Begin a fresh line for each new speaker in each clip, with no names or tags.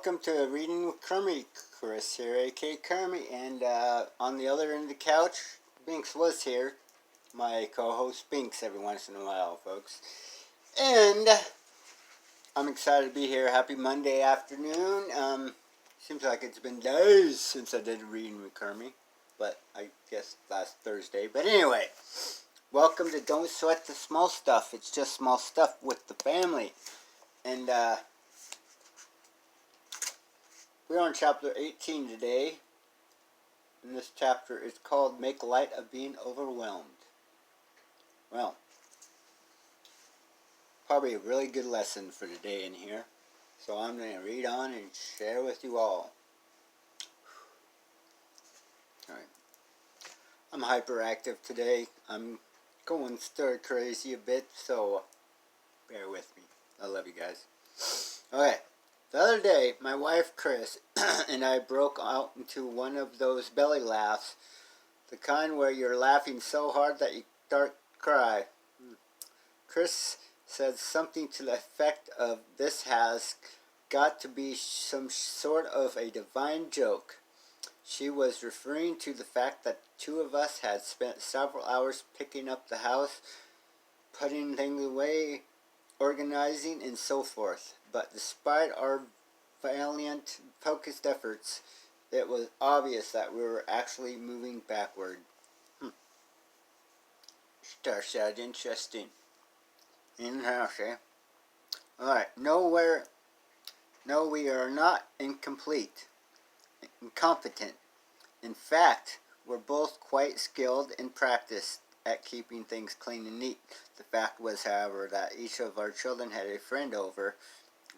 welcome to Reading with Kermie. Chris here, aka Kermie, and on the other end of the couch, Binks was here. My co-host Binks every once in a while, folks. And I'm excited to be here. Happy Monday afternoon. Seems like it's been days since I did Reading with Kermie, but I guess last Thursday. But anyway, welcome to Don't Sweat the Small Stuff. It's just small stuff with the family. And we're on chapter 18 today, and this chapter is called Make Light of Being Overwhelmed. Well, probably a really good lesson for today in here, so I'm going to read on and share with you all. Alright, I'm hyperactive today. I'm going stir crazy a bit, so bear with me. I love you guys. Okay. The other day, my wife, Chris, and I broke out into one of those belly laughs, the kind where you're laughing so hard that you start to cry. Chris said something to the effect of, "This has got to be some sort of a divine joke." She was referring to the fact that two of us had spent several hours picking up the house, putting things away, organizing, and so forth. But despite our valiant, focused efforts, it was obvious that we were actually moving backward. Starts out interesting. In the house, eh? Alright, no, we are not incomplete, incompetent. In fact, we're both quite skilled and practiced at keeping things clean and neat. The fact was, however, that each of our children had a friend over.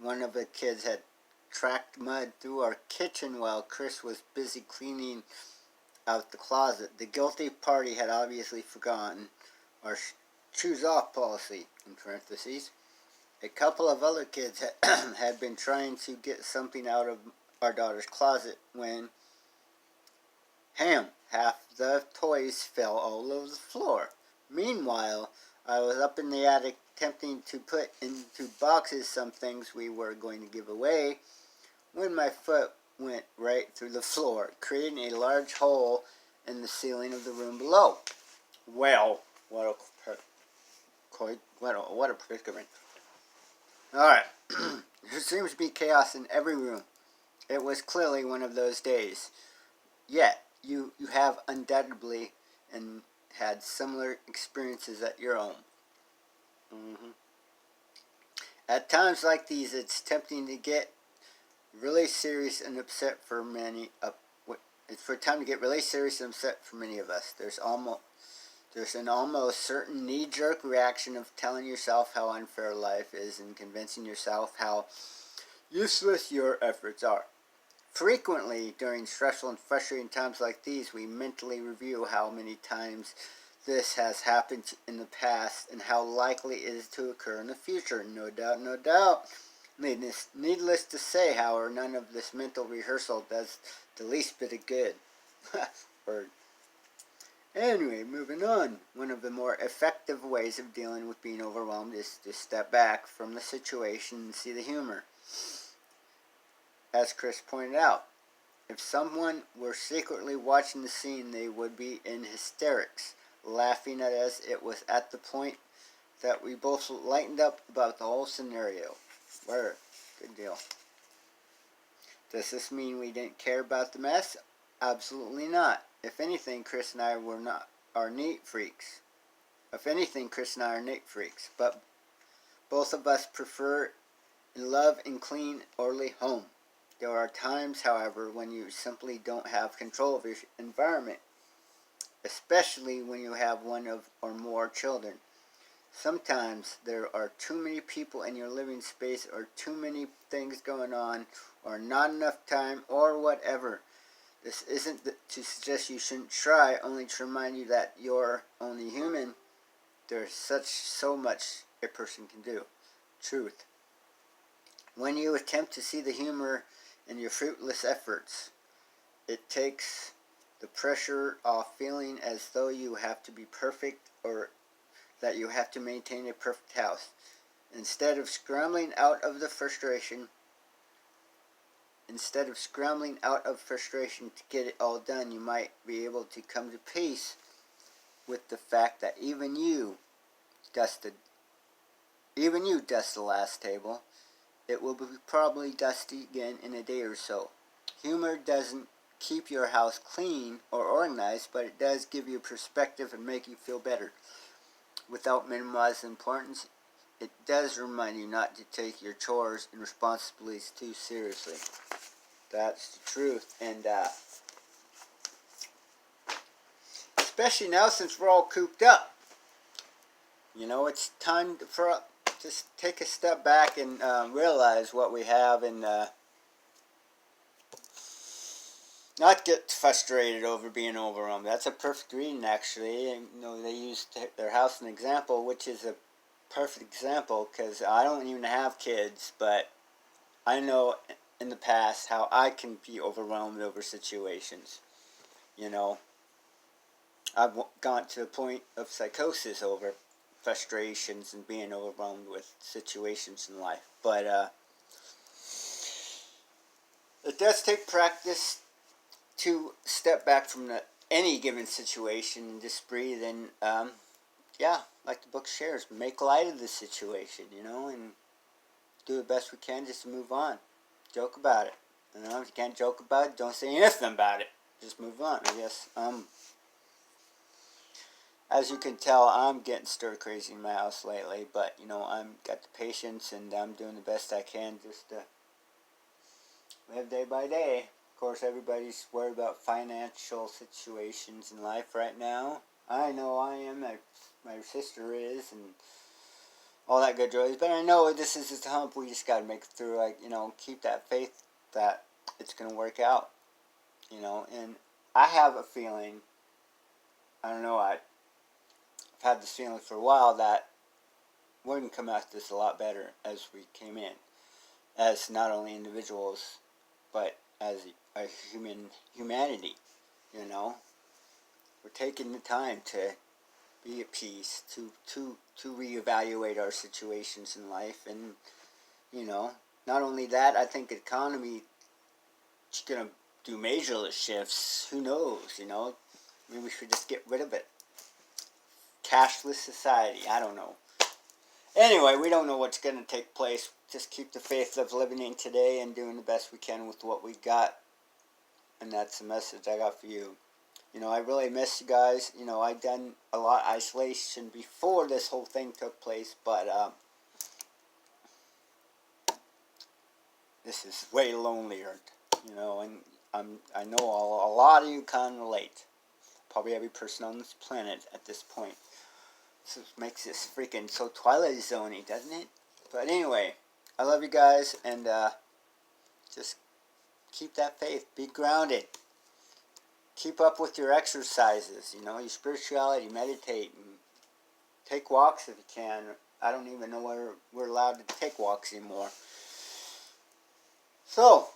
One of the kids had tracked mud through our kitchen while Chris was busy cleaning out the closet. The guilty party had obviously forgotten our shoes off policy, in parentheses. A couple of other kids had been trying to get something out of our daughter's closet when, half the toys fell all over the floor. Meanwhile, I was up in the attic attempting to put into boxes some things we were going to give away when my foot went right through the floor, creating a large hole in the ceiling of the room below. Well, what a predicament. Alright, there seems to be chaos in every room. It was clearly one of those days. Yet, you have undoubtedly and had similar experiences at your home. At times like these, it's tempting to get really serious and upset for many. It's for time to get really serious and upset for many of us. There's an almost certain knee-jerk reaction of telling yourself how unfair life is and convincing yourself how useless your efforts are. Frequently, during stressful and frustrating times like these, we mentally review how many times this has happened in the past and how likely it is to occur in the future. No doubt, no doubt. Needless to say, however, none of this mental rehearsal does the least bit of good. Anyway, moving on. One of the more effective ways of dealing with being overwhelmed is to step back from the situation and see the humor. As Chris pointed out, if someone were secretly watching the scene, they would be in hysterics, laughing at us. It was at the point that we both lightened up about the whole scenario. Word. Good deal. Does this mean we didn't care about the mess? Absolutely not. If anything, Chris and I are neat freaks. But both of us prefer and love and clean, orderly home. There are times, however, when you simply don't have control of your environment, especially when you have one or more children. Sometimes there are too many people in your living space, or too many things going on, or not enough time, or whatever. This isn't to suggest you shouldn't try, only to remind you that you're only human. There's so much a person can do. Truth. When you attempt to see the humor in your fruitless efforts, it takes the pressure off feeling as though you have to be perfect or that you have to maintain a perfect house. Instead of scrambling out of the frustration instead of scrambling out of frustration to get it all done, you might be able to come to peace with the fact that even you dust the last table. It will be probably dusty again in a day or so. Humor doesn't keep your house clean or organized, but it does give you perspective and make you feel better. Without minimizing importance, it does remind you not to take your chores and responsibilities too seriously. That's the truth. And especially now since we're all cooped up. You know, it's time for just take a step back and realize what we have, and not get frustrated over being overwhelmed. That's a perfect reading, actually. And, you know, they used their house as an example, which is a perfect example because I don't even have kids, but I know in the past how I can be overwhelmed over situations. You know, I've gone to a point of psychosis over frustrations and being overwhelmed with situations in life. But it does take practice to step back from any given situation and just breathe and, yeah, like the book shares, make light of the situation, you know, and do the best we can just to move on. Joke about it. You know, if you can't joke about it, don't say anything about it. Just move on, I guess. As you can tell, I'm getting stir crazy in my house lately, but, you know, I've got the patience and I'm doing the best I can just to live day by day. Of course, everybody's worried about financial situations in life right now. I know I am, my sister is, and all that good joys. But I know this is just a hump we just got to make it through. Like, you know, keep that faith that it's going to work out. You know, and I have a feeling, I don't know, I've had this feeling for a while that we're going to come out this a lot better as we came in. As not only individuals, but as a humanity, you know. We're taking the time to be at peace, to reevaluate our situations in life, and, you know, not only that, I think the economy is going to do major shifts. Who knows, you know? Maybe we should just get rid of it. Cashless society, I don't know. Anyway, we don't know what's going to take place. Just keep the faith of living in today and doing the best we can with what we got. And that's the message I got for you. You know, I really miss you guys. You know, I've done a lot of isolation before this whole thing took place, but this is way lonelier, you know, and I know a lot of you can relate. Probably every person on this planet at this point. So it makes this freaking so Twilight Zone-y, doesn't it? But anyway, I love you guys, and just keep that faith. Be grounded. Keep up with your exercises, you know, your spirituality. Meditate and take walks if you can. I don't even know where we're allowed to take walks anymore. So,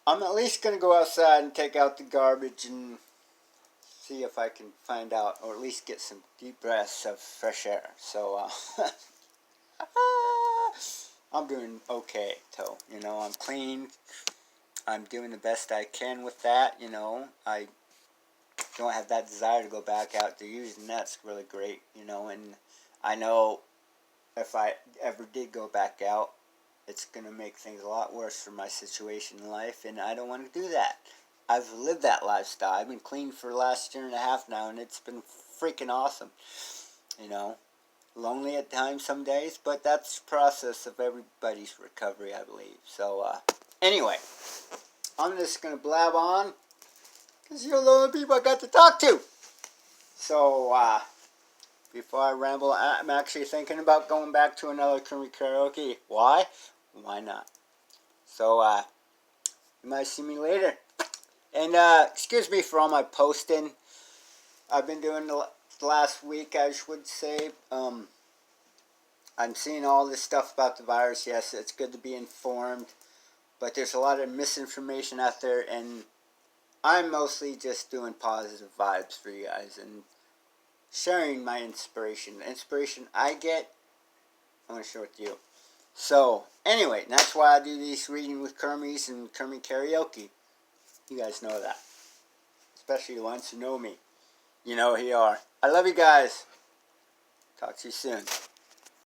I'm at least going to go outside and take out the garbage and see if I can find out, or at least get some deep breaths of fresh air. So, I'm doing okay, though. You know, I'm clean. I'm doing the best I can with that, you know. I don't have that desire to go back out to using that's really great, you know, and I know if I ever did go back out, it's going to make things a lot worse for my situation in life, and I don't want to do that. I've lived that lifestyle. I've been clean for the last year and a half now, and it's been freaking awesome, you know. Lonely at times some days, but that's the process of everybody's recovery, I believe. So, anyway, I'm just going to blab on, because you're the only people I got to talk to. So, before I ramble, I'm actually thinking about going back to another Kermie karaoke. Why? Why not? So, you might see me later. And, excuse me for all my posting I've been doing the last week, I should say. I'm seeing all this stuff about the virus. Yes, it's good to be informed, but there's a lot of misinformation out there, and I'm mostly just doing positive vibes for you guys and sharing my inspiration. The inspiration I get, I want to share with you. So, anyway, that's why I do these reading with Kermies and Kermie karaoke. You guys know that. Especially the ones who know me. You know who you are. I love you guys. Talk to you soon.